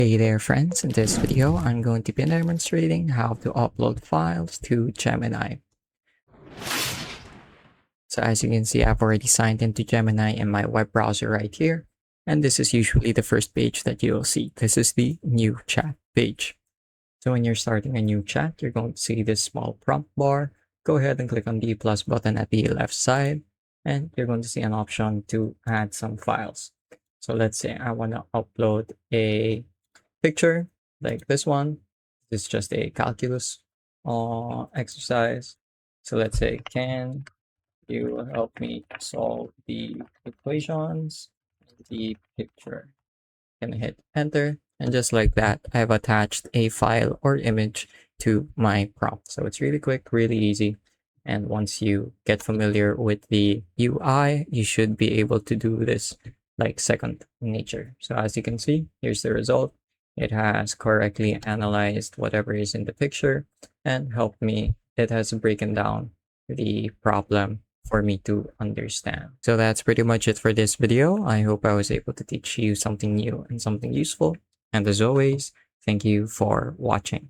Hey there friends, in this video I'm going to be demonstrating how to upload files to Gemini. So as you can see, I've already signed into Gemini in my web browser right here. And this is usually the first page that you'll see. This is the new chat page. So when you're starting a new chat, you're going to see this small prompt bar. Go ahead and click on the plus button at the left side, and you're going to see an option to add some files. So let's say I want to upload a picture like this one. This is just a calculus exercise. So let's say, can you help me solve the equations in the picture? Can I hit enter? And just like that, I've attached a file or image to my prompt. So it's really quick, really easy. And once you get familiar with the UI, you should be able to do this like second nature. So as you can see, here's the result. It has correctly analyzed whatever is in the picture and helped me. It has broken down the problem for me to understand. So that's pretty much it for this video. I hope I was able to teach you something new and something useful. And as always, thank you for watching.